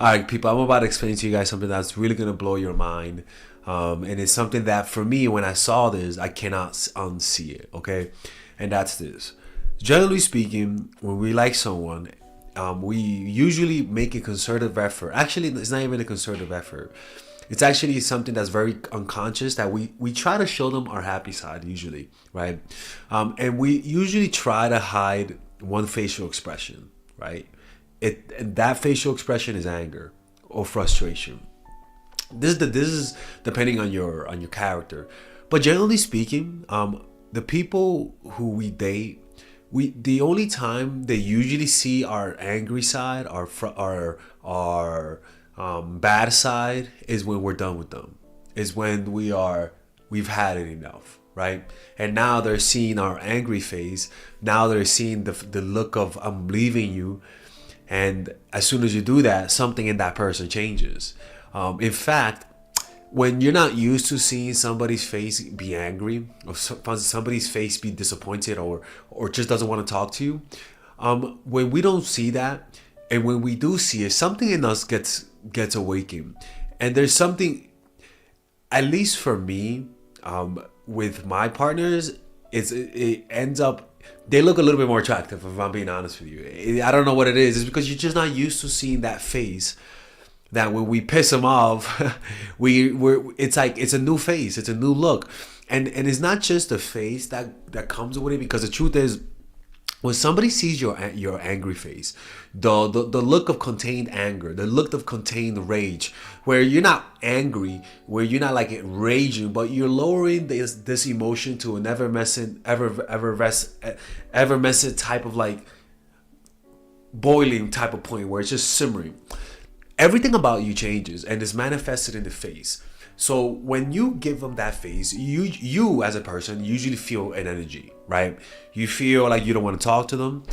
All right, people, I'm about to explain to you guys something that's really going to blow your mind. And it's something that for me, when I saw this, I cannot unsee it, okay? And that's this. Generally speaking, when we like someone, we usually make a concerted effort. Actually, it's not even a concerted effort. It's actually something that's very unconscious that we try to show them our happy side usually, right? And we usually try to hide one facial expression, right? And that facial expression is anger or frustration. This is depending on your character, but generally speaking, the people who we date, we the only time they usually see our angry side, our bad side, is when we're done with them. Is when we've had it enough, right? And now they're seeing our angry face. Now they're seeing the look of I'm leaving you, and as soon as you do that, something in that person changes. In fact, when you're not used to seeing somebody's face be angry, or somebody's face be disappointed, or just doesn't want to talk to you, when we don't see that, and when we do see it, something in us gets awakened, and there's something. At least for me, with my partners, it ends up they look a little bit more attractive. If I'm being honest with you, I don't know what it is. It's because you're just not used to seeing that face. That when we piss them off, it's like it's a new face, it's a new look, and it's not just the face that comes with it. Because the truth is, when somebody sees your angry face, the look of contained anger, the look of contained rage, where you're not angry, where you're not like raging, but you're lowering this emotion to an ever messing type of like boiling type of point where it's just simmering. Everything about you changes and is manifested in the face. So when you give them that face, you as a person usually feel an energy, right? You feel like you don't want to talk to them.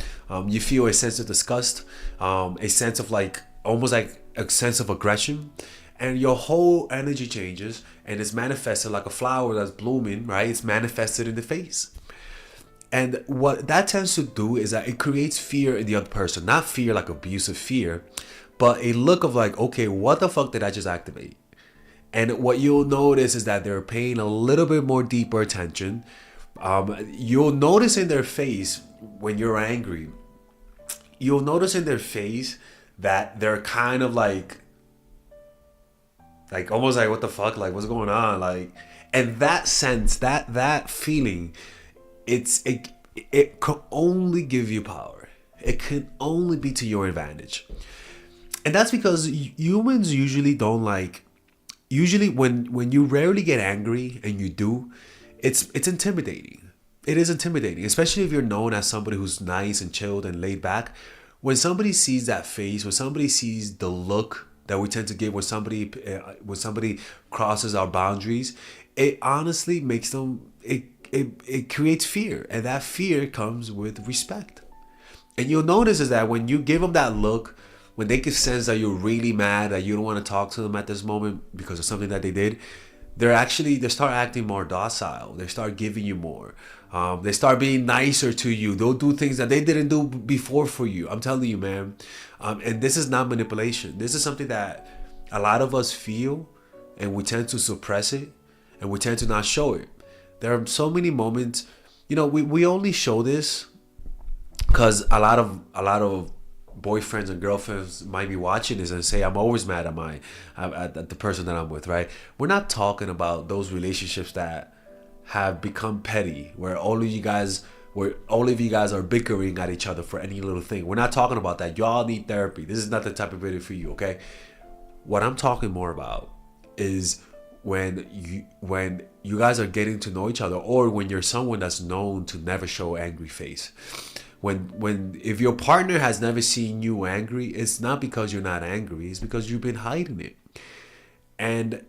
You feel a sense of disgust, a sense of like almost like a sense of aggression, and your whole energy changes and it's manifested like a flower that's blooming, right? It's manifested in the face. And what that tends to do is that it creates fear in the other person, not fear like abusive fear, but a look of like, okay, what the fuck did I just activate? And what you'll notice is that they're paying a little bit more deeper attention. You'll notice in their face when you're angry, you'll notice in their face that they're kind of like almost like what the fuck, like what's going on, like, and that sense, that feeling, it can only give you power. It can only be to your advantage. And that's because humans usually don't like. Usually, when you rarely get angry and you do, it's intimidating. It is intimidating, especially if you're known as somebody who's nice and chilled and laid back. When somebody sees that face, when somebody sees the look that we tend to give when somebody crosses our boundaries, it honestly makes them. It creates fear, and that fear comes with respect. And you'll notice is that when you give them that look, when they can sense that you're really mad, that you don't want to talk to them at this moment because of something that they did, they start acting more docile. They start giving you more. They start being nicer to you. They'll do things that they didn't do before for you. I'm telling you, man. And this is not manipulation. This is something that a lot of us feel, and we tend to suppress it, and we tend to not show it. There are so many moments, we only show this because a lot of boyfriends and girlfriends might be watching this and say, I'm always mad at the person that I'm with, right? We're not talking about those relationships that have become petty, where all of you guys are bickering at each other for any little thing. We're not talking about that. Y'all need therapy. This is not the type of video for you, okay? What I'm talking more about is when you guys are getting to know each other, or when you're someone that's known to never show angry face. If your partner has never seen you angry, it's not because you're not angry, it's because you've been hiding it. And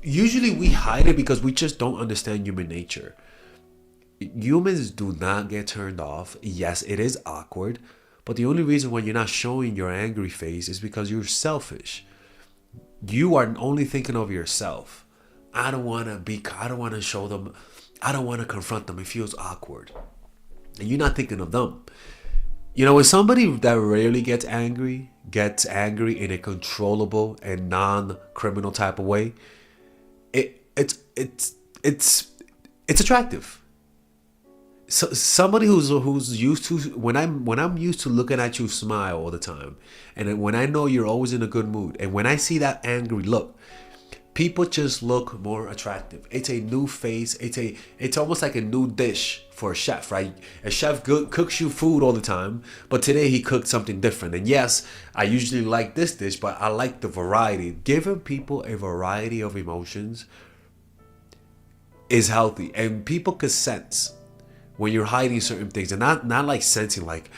usually we hide it because we just don't understand human nature. Humans do not get turned off. Yes, it is awkward, but the only reason why you're not showing your angry face is because you're selfish. You are only thinking of yourself. I don't want to show them. I don't want to confront them. It feels awkward. And you're not thinking of them. You know, when somebody that rarely gets angry in a controllable and non-criminal type of way, it's it's attractive. So somebody who's used to, when I'm used to looking at you smile all the time, and then when I know you're always in a good mood, and when I see that angry look, people just look more attractive. It's a new face. It's almost like a new dish for a chef, right? A chef cooks you food all the time, but today he cooked something different. And yes, I usually like this dish, but I like the variety. Giving people a variety of emotions is healthy, and people can sense when you're hiding certain things, and not like sensing like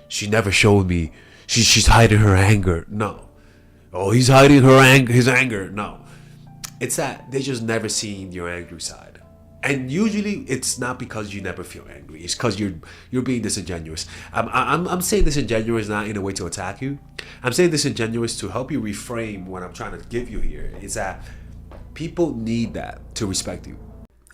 she never showed me. She's hiding her anger. No. Oh, he's hiding his anger. No. It's that they just never seen your angry side. And usually it's not because you never feel angry. It's because you're being disingenuous. I'm saying disingenuous not in a way to attack you. I'm saying disingenuous to help you reframe what I'm trying to give you here. Is that people need that to respect you.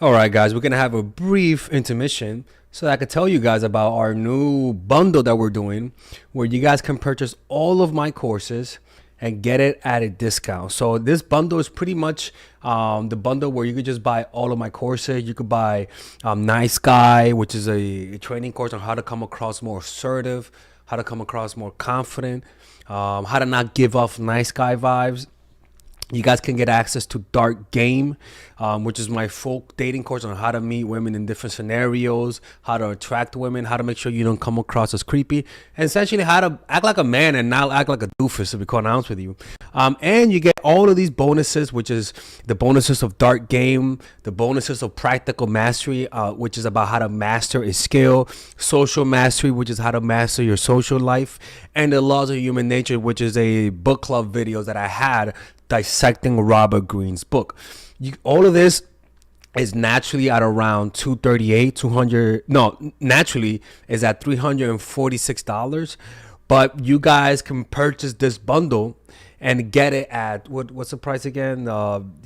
All right, guys, we're going to have a brief intermission so that I could tell you guys about our new bundle that we're doing, where you guys can purchase all of my courses and get it at a discount. So this bundle is pretty much the bundle where you could just buy all of my courses. You could buy Nice Guy, which is a training course on how to come across more assertive, how to come across more confident, how to not give off nice guy vibes. You guys can get access to Dark Game, which is my full dating course on how to meet women in different scenarios, how to attract women, how to make sure you don't come across as creepy, and essentially how to act like a man and not act like a doofus, to be quite honest with you. And you get all of these bonuses, which is the bonuses of Dark Game, the bonuses of Practical Mastery, which is about how to master a skill, Social Mastery, which is how to master your social life, and the Laws of Human Nature, which is a book club videos that I had dissecting Robert Greene's book. All of this is naturally at around naturally is at $346, but you guys can purchase this bundle and get it at what's the price again?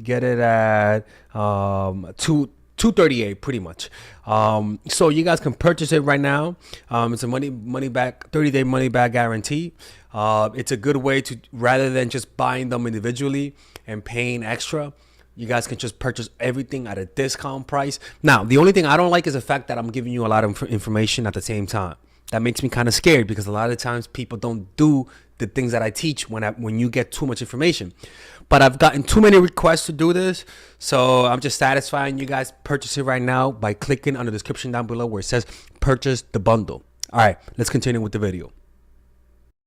Get it at 238 pretty much. So you guys can purchase it right now. It's a money back 30-day money back guarantee. It's a good way to, rather than just buying them individually and paying extra, you guys can just purchase everything at a discount price. Now, the only thing I don't like is the fact that I'm giving you a lot of information at the same time. That makes me kind of scared, because a lot of times people don't do the things that I teach when you get too much information. But I've gotten too many requests to do this, so I'm just satisfying you guys. Purchase it right now by clicking on the description down below where it says purchase the bundle. All right, let's continue with the video.